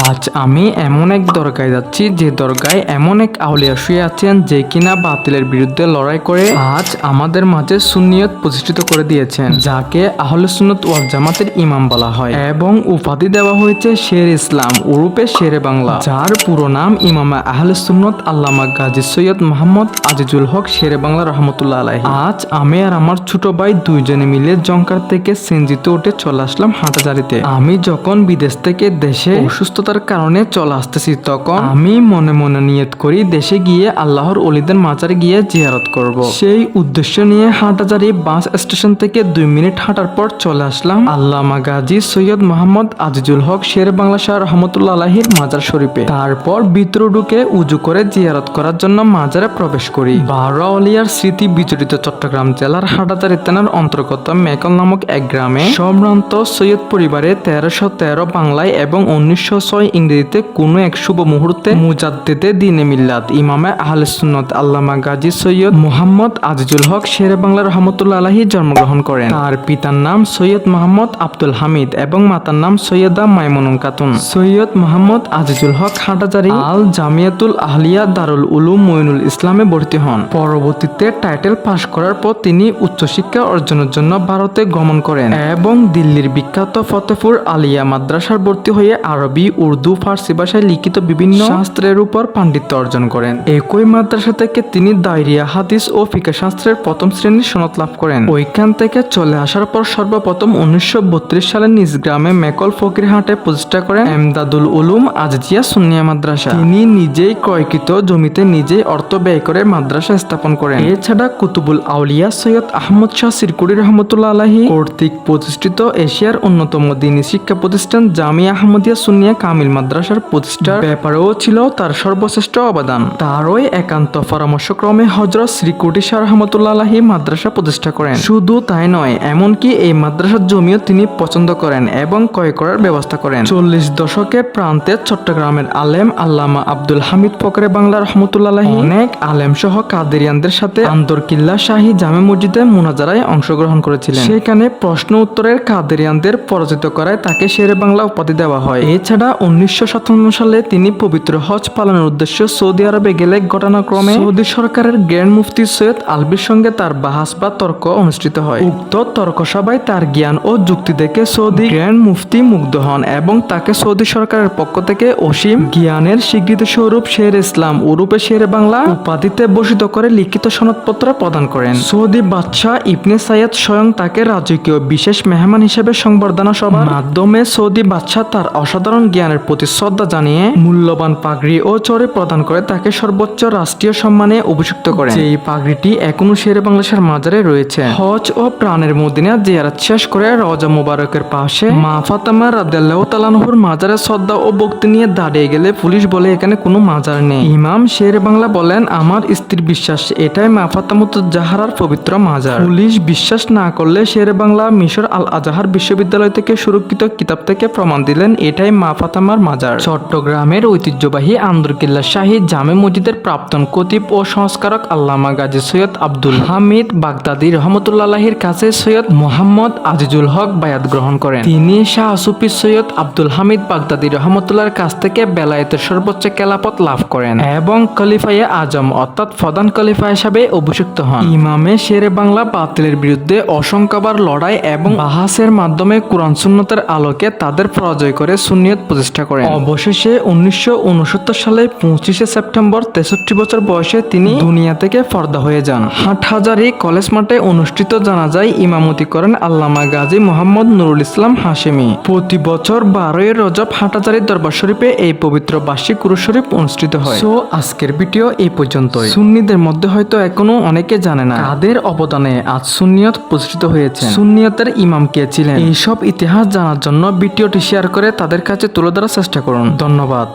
আজ আমি এমন এক দরগায় যাচ্ছি যে দরগায় এমন এক আউলিয়া শুয়ে আছেন যে কিনা বাতিলের বিরুদ্ধে লড়াই করে আজ আমাদের মাঝে সুন্নিয়ত প্রতিষ্ঠিত করে দিয়েছেন, যাকে আহলে সুন্নাত ওয়াল জামাতের ইমাম বলা হয় এবং উপাধি দেওয়া হয়েছে শের ইসলাম ওরূপে শেরে বাংলা, যার পুরো নাম ইমামে আহলে সুন্নাত আল্লামা গাজী সৈয়দ মোহাম্মদ আজিজুল হক শেরে বাংলা রহমতুল্লাহ আলাইহি। আজ আমি আর আমার ছোট ভাই দুইজনে মিলে জংকার থেকে সিএনজিতে উঠে চলে আসলাম হাটাজারিতে। আমি যখন বিদেশ থেকে দেশে অসুস্থতার কারণে চলে আসতেছি তখন আমি মনে মনে নিয়ত করি দেশে গিয়ে আল্লাহর ওলিদের মাজারে গিয়ে জিয়ারত করব। সেই উদ্দেশ্য নিয়ে হাটাজারি বাস স্টেশন থেকে 2 মিনিট হাঁটার পর চলে আসলাম আল্লামা গাজী সৈয়দ মোহাম্মদ আজিজুল হক শের বাংলা শাহ রহমতুল্লাহ আলাইহির মাজার শরীফে। তারপর ভিতরে ঢুকে উজু করে জিয়ারত করার জন্য মাজারে প্রবেশ করি। 12 আউলিয়ার স্মৃতি বিজড়িত চট্টগ্রাম জেলার হাটাজারি থানার অন্তর্গত মেকল নামক এক গ্রামে সম্ভ্রান্ত সৈয়দ পরিবারে 1313 বাংলায় এবং 1906 ইংরেজিতে কোনো এক শুভ মুহূর্তে মুজাদ্দিদে দ্বীনে মিল্লাত ইমামে আহলে সুন্নাত আল্লামা গাজী সৈয়দ মোহাম্মদ আজিজুল হক শেরে বাংলা রহমতুল্লাহ আলাইহি জন্মগ্রহণ করেন। তার পিতার নাম সৈয়দ মোহাম্মদ আব্দুল হামিদ এবং মাতার নাম সৈয়দা মাইমুনুন খাতুন। সৈয়দ মোহাম্মদ আজিজুল হক হাটাজারি আল জামিয়াতুল আহলিয়া দারুল উলুম মঈনুল ইসলামে ভর্তি হন। পরবর্তীতে টাইটেল পাশ করার পর তিনি উচ্চশিক্ষা অর্জনের জন্য ভারতে গমন করেন এবং দিল্লির বিখ্যাত ফতেপুর আলিয়া মাদ্রাসার ভর্তি হয়ে আরবি, উর্দু, ফার্সি ভাষায় লিখিত বিভিন্ন শাস্ত্রের উপর পাণ্ডিত্য অর্জন করেন। একই মাদ্রাসা থেকে তিনি দায়রিয়া হাদিস ও ফিকহ শাস্ত্রের প্রথম শ্রেণীর সনদ লাভ করেন। ওইখান থেকে চলে আসার পর সর্বপ্রথম 1932 সালে নিজ গ্রামে মেকল ফকিরহাটে প্রতিষ্ঠা করেন এমদাদুল উলুম আজিজিয়া সুন্নিয়া মাদ্রাসা। তিনি নিজেই ক্রয়কৃত জমিতে নিজেই অর্থ ব্যয় করে মাদ্রাসা স্থাপন করেন। এছাড়া কুতুবুল আউলিয়া সৈয়দ আহমদ শাহ সিরকুরি রহমতুল্লাহ আলাইহি কর্তৃক প্রতিষ্ঠিত এশিয়ার অন্যতম দ্বীনী শিক্ষা প্রতিষ্ঠান জামিয়া আহমদিয়া সুন্নিয়া কামিল মাদ্রাসার প্রতিষ্ঠার ব্যাপারেও ছিল তার সর্বশ্রেষ্ঠ অবদান। তারই একান্ত পরামর্শক্রমে হযরত শ্রীকুটি শাহ রহমতুল্লাহ আলাইহি মাদ্রাসা প্রতিষ্ঠা করেন। শুধু তাই নয়, এমনকি এই মাদ্রাসার জমিও তিনি পছন্দ করেন এবং ক্রয় করার ব্যবস্থা করেন। 40 দশকের প্রান্তে চট্টগ্রামের আলেম আল্লামা আব্দুল হামিদ ফকরে বাংলা রহমতুল্লাহ আলাইহি অনেক আলেম সহ কাদেরিয়ানদের সাথে আন্দরকিল্লা শাহী জামে মসজিদে মুনাজারায় অংশগ্রহণ করেছিলেন। সেখানে প্রশ্ন উত্তরের কাদেরিয়ানদের পরাজিত করায় তাকে শেরে বাংলা উপাধি দেওয়া হয়। এছাড়া 1957 সালে তিনি পবিত্র হজ পালনের উদ্দেশ্যে সৌদি আরবে গেলে ঘটনাক্রমে সৌদি সরকারের গ্র্যান্ড মুফতি সৈয়দ আলবির সঙ্গে তার বাহাস বা তর্ক অনুষ্ঠিত হয়। উক্ত তর্ক সভায় তার জ্ঞান ও যুক্তি দেখে সৌদি গ্র্যান্ড মুফতি মুগ্ধ হন এবং তাকে সৌদি সরকারের পক্ষ থেকে অসীম জ্ঞানের স্বীকৃতি স্বরূপ শের ইসলাম ওরূপে শেরে বাংলা উপাধিতে ভূষিত করে লিখিত সনদপত্র প্রদান করেন। সৌদি বাদশাহ ইবনে সাইয়াদ স্বয়ং তাকে রাজকীয় বিশেষ মেহমান হিসেবে সংবর্ধনা সভার মাধ্যমে সৌদি বাদশাহ তার অসাধারণ জ্ঞানের প্রতি শ্রদ্ধা জানিয়ে মূল্যবান পাগড়ি ও চড়ে প্রদান করে তাকে সর্বোচ্চ রাষ্ট্রীয় সম্মানে অভিষিক্ত করেন। এই পাগড়িটি এখনো শেরে বাংলা শাহর মাজারে রয়েছে। হজ ও প্রাণের মদিনা জিয়ারত শেষ করে রওজা মুবারকের পাশে মা ফাতেমা রাদিয়াল্লাহু তাআলা আনহার মাজারে শ্রদ্ধা ও ভক্তি নিয়ে দাঁড়িয়ে গেলে পুলিশ বলে এখানে কোনো মাজার নেই। ইমাম শেরে বাংলা বলেন, আমার স্ত্রীর বিশ্বাস এটাই মা ফাতেমাতুজ জাহরার পবিত্র মাজার। পুলিশ বিশ্বাস না করলে শেরে বাংলা মিশর আল আজহার বিশ্ববিদ্যালয় থেকে সুরক্ষিত কিতাব থেকে প্রমাণ দিলেন এটাই মা ফাতেমার মাজার। চট্টগ্রামের ঐতিহ্যবাহী আন্দরকিল্লা শাহী জামে মসজিদের প্রাক্তন খতিব ও সংস্কারক আল্লামা গাজী সৈয়দ আব্দুল হামিদ বাগদাদী রহমতুল্লাহ আলাইহির কাছে সৈয়দ মোহাম্মদ আজিজুল হক বায়াত গ্রহণ করেন। তিনি শাহ সুফি সৈয়দ আব্দুল হামিদ বাগদাদী রহমতুল্লাহর কাছ থেকে বেলায়েতের সর্বোচ্চ খেলাফত লাভ করেন এবং খলিফায়ে আজম অর্থাৎ প্রধান খলিফা হিসাবে অভিষিক্ত হন। ইমামে শেরে বাংলা বাতিলের বিরুদ্ধে অসংখ্যবার লড়াই এবং বাহাসের মাধ্যমে কুরআন সুন্নতের আলোকে তাদের পরাজয় করে সুন্নিয়ত প্রতিষ্ঠা করেন। অবশেষে 1969 সালে 25 সেপ্টেম্বর 63 বছর বয়সে তিনি দুনিয়া থেকে পর্দা হয়ে যান। হাটহাজারী কলেজ মাঠে অনুষ্ঠিত জানাজায় ইমামতি করেন আল্লামা গাজী মোহাম্মদ নুরুল ইসলাম হাশেমি। প্রতি বছর 12 রজব হাটহাজারী দরবার শরীফে এই পবিত্র বার্ষিক কুরআন শরীফ অনুষ্ঠিত হয়। সো আজকের ভিডিও এই পর্যন্তই। সুন্নিদের মধ্যে হয়তো এখনো অনেকে জানে না কাদের অবদানে আজ সুন্নিয়ত প্রতিষ্ঠিত হয়েছে, সুন্নিয়তের ইমাম কে ছিলেন। এইসব ইতিহাস জানার জন্য ভিডিওটি শেয়ার করে তাদের কাছে তুলে ধরার চেষ্টা করুন। ধন্যবাদ।